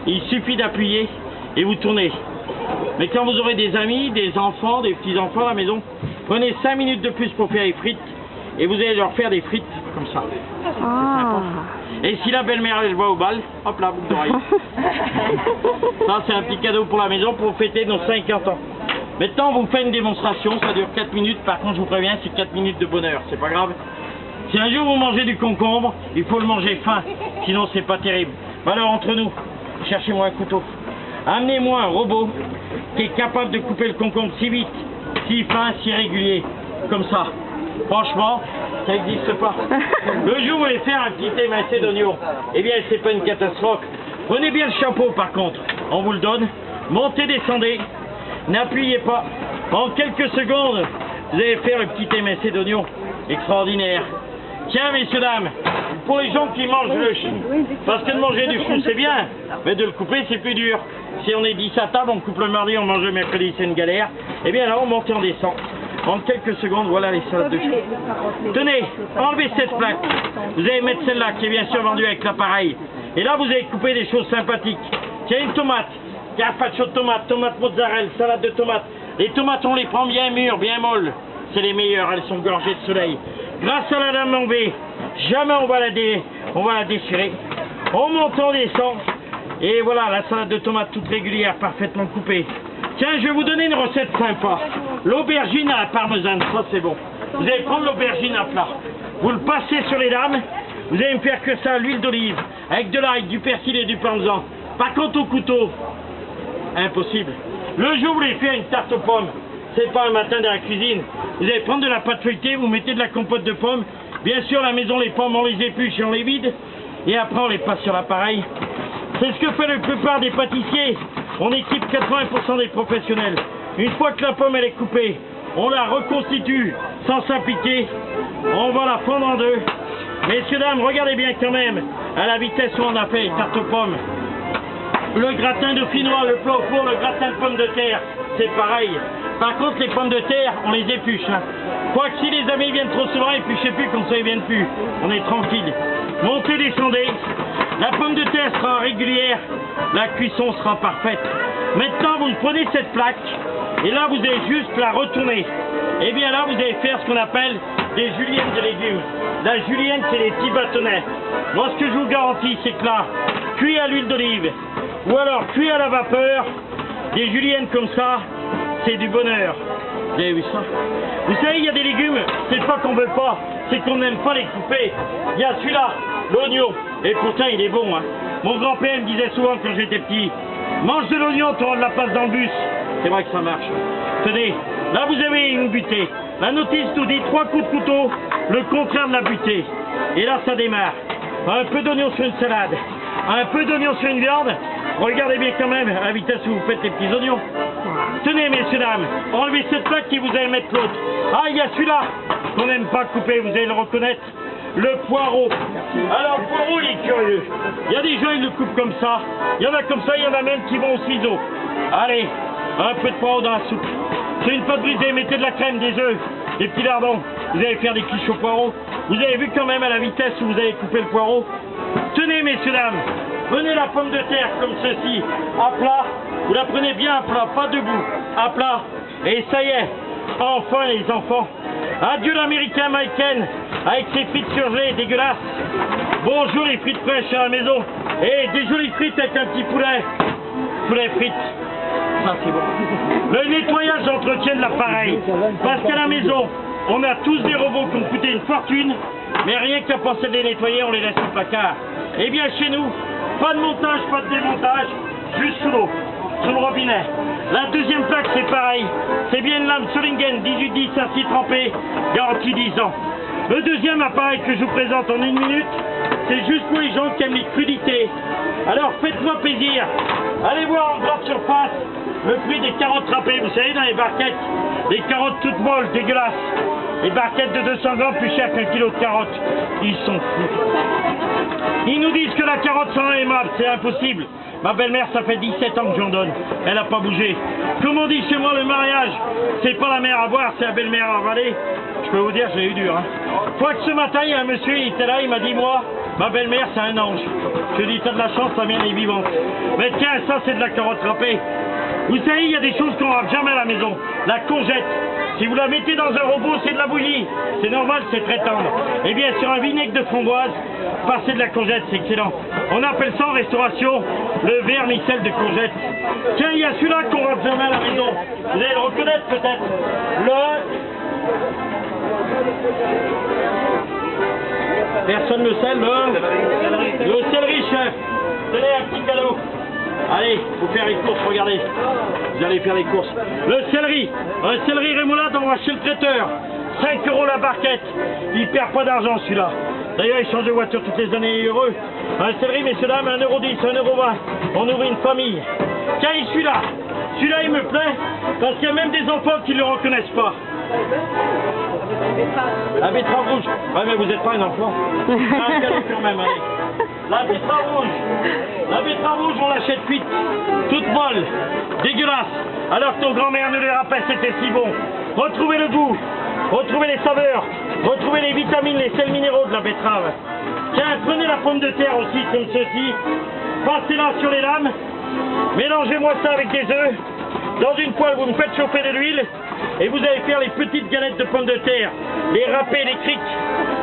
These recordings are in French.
Il suffit d'appuyer et vous tournez. Mais quand vous aurez des amis, des enfants, des petits-enfants à la maison, prenez 5 minutes de plus pour faire les frites et vous allez leur faire des frites comme ça. Ah. Et si la belle-mère elle va au bal, hop là, boucle d'oreille. Ça c'est un petit cadeau pour la maison pour fêter nos 50 ans. Maintenant on vous fait une démonstration, ça dure 4 minutes, par contre je vous préviens c'est 4 minutes de bonheur, c'est pas grave. Si un jour vous mangez du concombre, il faut le manger fin, sinon c'est pas terrible. Alors entre nous, cherchez-moi un couteau. Amenez-moi un robot qui est capable de couper le concombre si vite, si fin, si régulier, comme ça. Franchement, ça n'existe pas. Le jour où vous voulez faire un petit émincé d'oignon, eh bien c'est pas une catastrophe. Prenez bien le chapeau par contre, on vous le donne. Montez, descendez, n'appuyez pas. En quelques secondes, vous allez faire le petit émincé d'oignon. Extraordinaire. Tiens messieurs, dames, pour les gens qui mangent le chou, parce que de manger du chou c'est bien, mais de le couper c'est plus dur. Si on est 10 à table, on coupe le mardi, on mange le mercredi, c'est une galère. Eh bien là on monte et on descend. En quelques secondes, voilà les salades de chou. Tenez, enlevez cette plaque. Vous allez mettre celle-là qui est bien sûr vendue avec l'appareil. Et là vous allez couper des choses sympathiques. Tiens une tomate, carpaccio de tomate, tomate mozzarella, salade de tomates. Les tomates on les prend bien mûres, bien molles. C'est les meilleures, elles sont gorgées de soleil. Grâce à la lame en V, jamais on va la déchirer. On monte, on descend. Et voilà, la salade de tomates toute régulière, parfaitement coupée. Tiens, je vais vous donner une recette sympa. L'aubergine à la parmesane, ça c'est bon. Vous allez prendre l'aubergine à plat. Vous le passez sur les lames. Vous allez me faire que ça à l'huile d'olive, avec de l'ail, du persil et du parmesan. Par contre au couteau, impossible. Le jour où vous voulez faire une tarte aux pommes, c'est pas un matin dans la cuisine. Vous allez prendre de la pâte feuilletée, vous mettez de la compote de pommes. Bien sûr, à la maison, les pommes, on les épluche et on les vide. Et après, on les passe sur l'appareil. C'est ce que fait la plupart des pâtissiers. On équipe 80% des professionnels. Une fois que la pomme elle est coupée, on la reconstitue sans s'appliquer. On va la fendre en deux. Messieurs, dames, regardez bien quand même à la vitesse où on a fait les tartes aux pommes. Le gratin dauphinois, le plat au four, le gratin de pommes de terre, c'est pareil. Par contre, les pommes de terre, on les épluche. Quoique si les amis viennent trop souvent, épluchez plus, comme ça ils viennent plus. On est tranquille. Montez, descendez. La pomme de terre sera régulière, la cuisson sera parfaite. Maintenant, vous prenez cette plaque, et là, vous allez juste la retourner. Et bien là, vous allez faire ce qu'on appelle des juliennes de légumes. La julienne, c'est les petits bâtonnets. Moi, ce que je vous garantis, c'est que là, cuit à l'huile d'olive, ou alors cuit à la vapeur, des juliennes comme ça, c'est du bonheur. Vous avez vu ça? Vous savez, il y a des légumes, c'est pas qu'on veut pas, c'est qu'on n'aime pas les couper. Il y a celui-là, l'oignon, et pourtant il est bon. Hein. Mon grand-père me disait souvent quand j'étais petit, mange de l'oignon, tu auras de la place dans le bus. C'est vrai que ça marche. Tenez, là vous avez une butée. La notice nous dit 3 coups de couteau, le contraire de la butée. Et là ça démarre. Un peu d'oignon sur une salade, un peu d'oignon sur une viande. Regardez bien quand même à la vitesse où vous faites les petits oignons. Tenez messieurs, dames, enlevez cette plaque et vous allez mettre l'autre. Ah, il y a celui-là qu'on n'aime pas couper, vous allez le reconnaître. Le poireau. Alors le poireau il est curieux. Il y a des gens ils le coupent comme ça. Il y en a comme ça, il y en a même qui vont au ciseau. Allez, un peu de poireau dans la soupe. Sur une pâte brisée, mettez de la crème, des œufs, des petits lardons. Vous allez faire des quiches au poireau. Vous avez vu quand même à la vitesse où vous allez couper le poireau. Tenez messieurs, dames, prenez la pomme de terre comme ceci, à plat. Vous la prenez bien à plat, pas debout, à plat. Et ça y est, enfin les enfants. Adieu l'américain Maiken avec ses frites surgelées dégueulasses. Bonjour les frites fraîches à la maison. Et des jolies frites avec un petit poulet. Poulet frites. Ça c'est bon. Le nettoyage d'entretien de l'appareil. Parce qu'à la maison, on a tous des robots qui ont coûté une fortune. Mais rien qu'à penser de les nettoyer, on les laisse au placard. Eh bien chez nous, pas de montage, pas de démontage. Juste sous l'eau, sous le robinet. La deuxième plaque c'est pareil. C'est bien une lame Solingen 1810 ainsi trempée, garantie 10 ans. Le deuxième appareil que je vous présente en 1 minute, c'est juste pour les gens qui aiment les crudités. Alors faites-moi plaisir. Allez voir en grande surface le prix des carottes râpées. Vous savez, dans les barquettes, des carottes toutes molles, dégueulasses. Les barquettes de 200 grammes plus chères qu'un kilo de carottes. Ils sont fous. Ils nous disent que la carotte sera aimable, c'est impossible. Ma belle-mère, ça fait 17 ans que j'en donne. Elle n'a pas bougé. Comme on dit chez moi, le mariage, c'est pas la mère à boire, c'est la belle-mère à avaler. Je peux vous dire, j'ai eu dur. Hein. Fois que ce matin, il y a un monsieur, il était là, il m'a dit, moi, Ma belle-mère, c'est un ange. Je dis, t'as de la chance, ta mère est vivante. Mais tiens, ça, c'est de la carotte râpée. Vous savez, il y a des choses qu'on râpe jamais à la maison. La courgette. Si vous la mettez dans un robot, c'est de la bouillie. C'est normal, c'est très tendre. Eh bien, sur un vinaigre de framboise, passer de la courgette, c'est excellent. On appelle ça en restauration le vermicelle de courgette. Tiens, il y a celui-là qu'on râpe jamais à la maison. Vous allez le reconnaître peut-être. Personne ne le sait, le céleri, chef. Tenez un petit cadeau. Allez, faut faire les courses, regardez. Vous allez faire les courses. Le céleri, un céleri rémoulade, on va chez le traiteur. 5 € la barquette. Il perd pas d'argent celui-là. D'ailleurs, il change de voiture toutes les années, il est heureux. Un céleri, messieurs dames, 1,10 €, 1,20 €. On nourrit une famille. Tiens, celui-là. Celui-là, il me plaît, parce qu'il y a même des enfants qui ne le reconnaissent pas. La betterave rouge. Ouais, mais vous n'êtes pas un enfant. Un cadeau quand même, allez. La betterave rouge. La betterave rouge, on l'achète cuite. Toute molle. Dégueulasse. Alors que ton grand-mère ne les rappelle, c'était si bon. Retrouvez le goût. Retrouvez les saveurs. Retrouvez les vitamines, les sels minéraux de la betterave. Tiens, prenez la pomme de terre aussi, comme ceci. Passez-la sur les lames. Mélangez-moi ça avec des œufs. Dans une poêle, vous me faites chauffer de l'huile. Et vous allez faire les petites galettes de pommes de terre. Les râpés, les criques,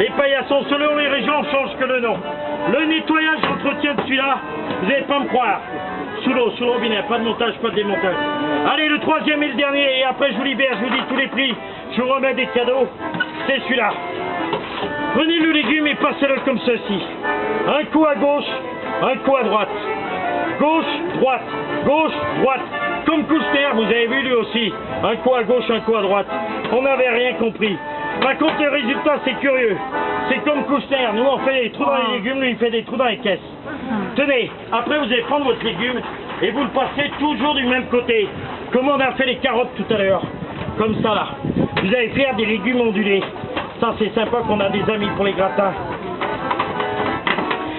les paillassons. Selon les régions, on change que le nom. Le nettoyage, l'entretien de celui-là, vous n'allez pas me croire. Sous l'eau, sous le robinet, pas de montage, pas de démontage. Allez, le troisième et le dernier, et après je vous libère, je vous dis tous les prix. Je vous remets des cadeaux. C'est celui-là. Prenez le légume et passez-le comme ceci. Un coup à gauche, un coup à droite. Gauche, droite, gauche, droite. Comme Kouchner, vous avez vu lui aussi. Un coup à gauche, un coup à droite. On n'avait rien compris. Par contre, le résultat, c'est curieux. C'est comme Kouchner. Nous, on fait des trous dans les légumes, lui, il fait des trous dans les caisses. Tenez, après, vous allez prendre votre légume et vous le passez toujours du même côté. Comme on a fait les carottes tout à l'heure. Comme ça, là. Vous allez faire des légumes ondulés. Ça, c'est sympa qu'on a des amis pour les gratins.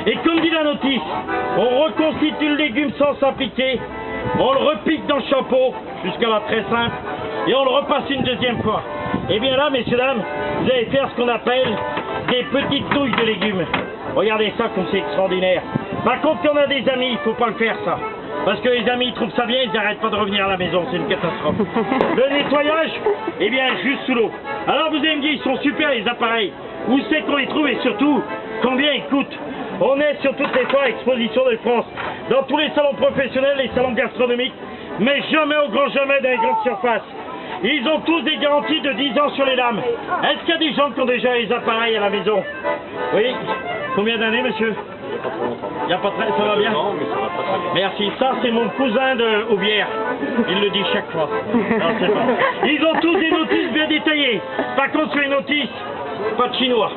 Et comme dit la notice, on reconstitue le légume sans s'appliquer. On le repique dans le chapeau, jusqu'à là très simple, et on le repasse une deuxième fois. Et bien là, messieurs, dames, vous allez faire ce qu'on appelle des petites nouilles de légumes. Regardez ça comme c'est extraordinaire. Par contre, quand on a des amis, il ne faut pas le faire ça. Parce que les amis, ils trouvent ça bien, ils n'arrêtent pas de revenir à la maison, c'est une catastrophe. Le nettoyage, eh bien, juste sous l'eau. Alors vous allez me dire, ils sont super les appareils. Où c'est qu'on les trouve et surtout, combien ils coûtent? On est sur toutes les foires expositions de France, dans tous les salons professionnels, les salons gastronomiques, mais jamais au grand jamais dans les grandes surfaces. Ils ont tous des garanties de 10 ans sur les lames. Est-ce qu'il y a des gens qui ont déjà les appareils à la maison? Oui. Combien d'années, monsieur? Il n'y a pas très... Ça va bien? Non, mais ça va pas très bien. Merci. Ça, c'est mon cousin de Aubière. Il le dit chaque fois. Non, c'est pas. Ils ont tous des notices bien détaillées. Par contre, sur les notices, pas de chinois.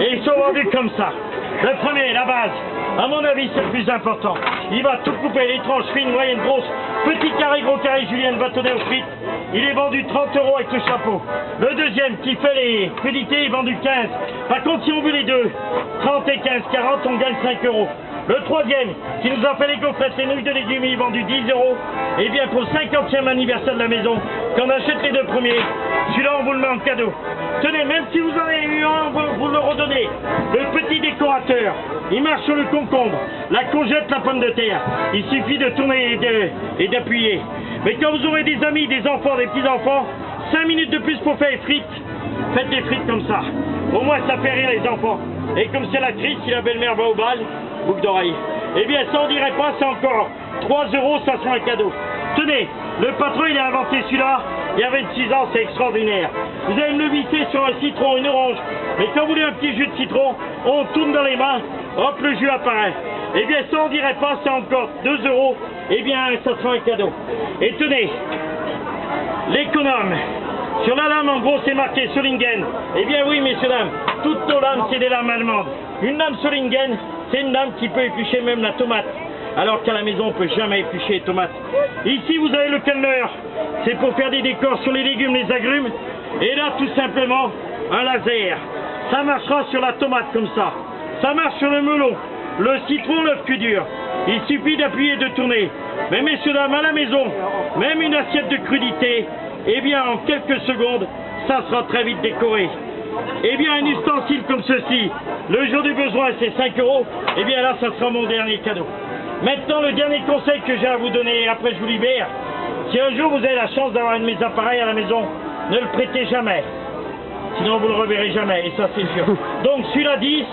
Et ils sont vendus comme ça. Le premier, la base, à mon avis, c'est le plus important. Il va tout couper, les tranches fines, moyennes, grosses, petit carré, gros carré, julienne, bâtonnet aux frites. Il est vendu 30 € avec le chapeau. Le deuxième, qui fait les crudités, est vendu 15. Par contre, si on veut les deux, 30 et 15, 40, on gagne 5 €. Le troisième, qui nous a fait les gaufrettes, les nouilles de légumes, il est vendu 10 €. Et bien, pour le 50e anniversaire de la maison, quand on achète les deux premiers, celui-là, on vous le met en cadeau. Tenez, même si vous en avez eu un, vous le redonnez. Le petit décorateur, il marche sur le concombre, la courgette, la pomme de terre. Il suffit de tourner et d'appuyer. Mais quand vous aurez des amis, des enfants, des petits-enfants, 5 minutes de plus pour faire les frites, faites des frites comme ça. Au moins, ça fait rire les enfants. Et comme c'est la crise, si la belle-mère va au bal, boucle d'oreille. Eh bien, ça on dirait pas, c'est encore 3 €, ça sera un cadeau. Tenez, le patron, il a inventé celui-là, il y a 26 ans, c'est extraordinaire. Vous allez me le visser sur un citron, une orange. Mais quand vous voulez un petit jus de citron, on tourne dans les mains, hop, le jus apparaît. Eh bien, ça on dirait pas, c'est encore 2 €. Eh bien, ça sera un cadeau. Et tenez, l'économe. Sur la lame, en gros, c'est marqué Solingen. Eh bien oui, messieurs, dames, toutes nos lames, c'est des lames allemandes. Une lame Solingen, c'est une lame qui peut éplucher même la tomate. Alors qu'à la maison, on ne peut jamais éplucher les tomates. Ici, vous avez le calmeur. C'est pour faire des décors sur les légumes, les agrumes. Et là, tout simplement, un laser. Ça marchera sur la tomate comme ça. Ça marche sur le melon, le citron, l'œuf cul dur. Il suffit d'appuyer et de tourner. Mais messieurs, dames, à la maison, même une assiette de crudité, eh bien, en quelques secondes, ça sera très vite décoré. Eh bien, un ustensile comme ceci, le jour du besoin, c'est 5 €. Eh bien là, ça sera mon dernier cadeau. Maintenant, le dernier conseil que j'ai à vous donner, et après je vous libère, si un jour vous avez la chance d'avoir un de mes appareils à la maison, ne le prêtez jamais. Sinon, vous le reverrez jamais, et ça, c'est sûr. Donc, celui-là 10,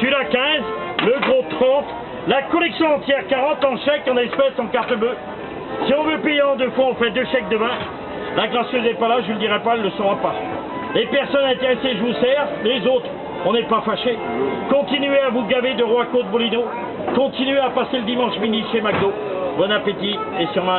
celui-là 15, le gros 30, la collection entière 40 en chèque, en espèces, en carte bleue. Si on veut payer en 2 fois, on fait 2 chèques de 20. La gracieuse n'est pas là, je ne le dirai pas, elle ne le saura pas. Les personnes intéressées, je vous sers. Les autres, on n'est pas fâchés. Continuez à vous gaver de Roi Côte Bolino. Continuez à passer le dimanche midi chez McDo. Bon appétit et sûrement